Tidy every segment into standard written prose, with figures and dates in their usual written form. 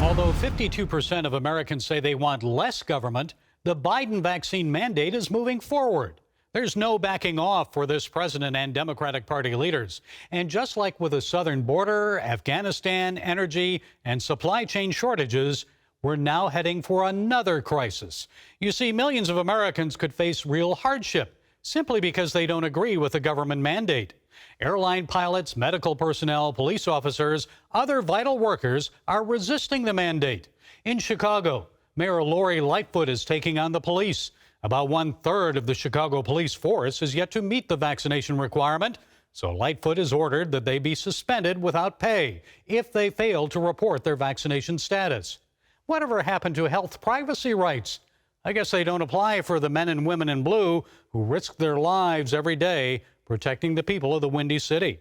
Although 52% of Americans say they want less government, the Biden vaccine mandate is moving forward. There's no backing off for this president and Democratic Party leaders. And just like with the southern border, Afghanistan, energy, and supply chain shortages, we're now heading for another crisis. You see, millions of Americans could face real hardship simply because they don't agree with the government mandate. Airline pilots, medical personnel, police officers, other vital workers are resisting the mandate. In Chicago, Mayor Lori Lightfoot is taking on the police. About 1/3 of the Chicago police force is yet to meet the vaccination requirement, so Lightfoot has ordered that they be suspended without pay if they fail to report their vaccination status. Whatever happened to health privacy rights? I guess they don't apply for the men and women in blue who risk their lives every day protecting the people of the Windy City.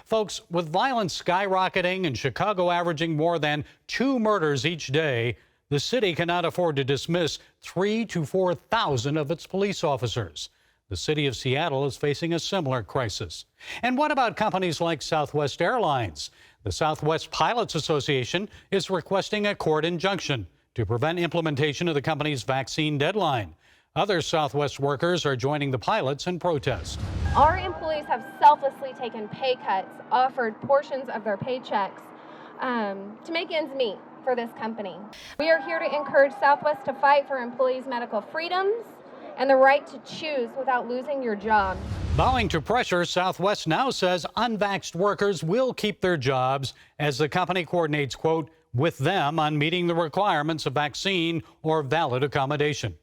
Folks, with violence skyrocketing and Chicago averaging more than 2 murders each day, the city cannot afford to dismiss 3,000 to 4,000 of its police officers. The city of Seattle is facing a similar crisis. And what about companies like Southwest Airlines? The Southwest Pilots Association is requesting a court injunction to prevent implementation of the company's vaccine deadline. Other Southwest workers are joining the pilots in protest. Our employees have selflessly taken pay cuts, offered portions of their paychecks to make ends meet for this company. We are here to encourage Southwest to fight for employees' medical freedoms and the right to choose without losing your job. Bowing to pressure, Southwest now says unvaxxed workers will keep their jobs as the company coordinates, quote, with them on meeting the requirements of vaccine or valid accommodation.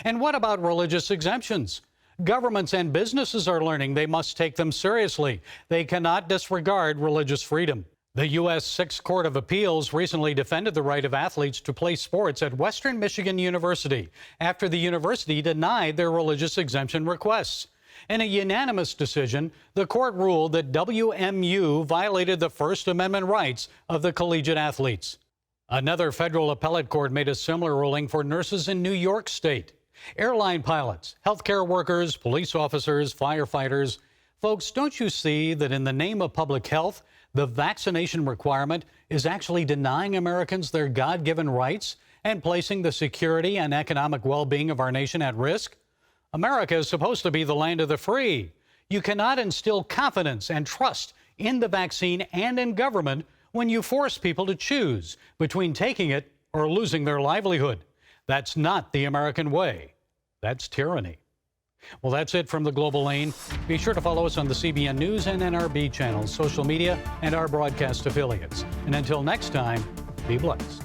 And what about religious exemptions? Governments and businesses are learning they must take them seriously. They cannot disregard religious freedom. The U.S. Sixth Court of Appeals recently defended the right of athletes to play sports at Western Michigan University after the university denied their religious exemption requests. In a unanimous decision, the court ruled that WMU violated the First Amendment rights of the collegiate athletes. Another federal appellate court made a similar ruling for nurses in New York State. Airline pilots, healthcare workers, police officers, firefighters. Folks, don't you see that in the name of public health, the vaccination requirement is actually denying Americans their God-given rights and placing the security and economic well-being of our nation at risk? America is supposed to be the land of the free. You cannot instill confidence and trust in the vaccine and in government when you force people to choose between taking it or losing their livelihood. That's not the American way. That's tyranny. Well, that's it from the Global Lane. Be sure to follow us on the CBN News and NRB channels, social media, and our broadcast affiliates. And until next time, be blessed.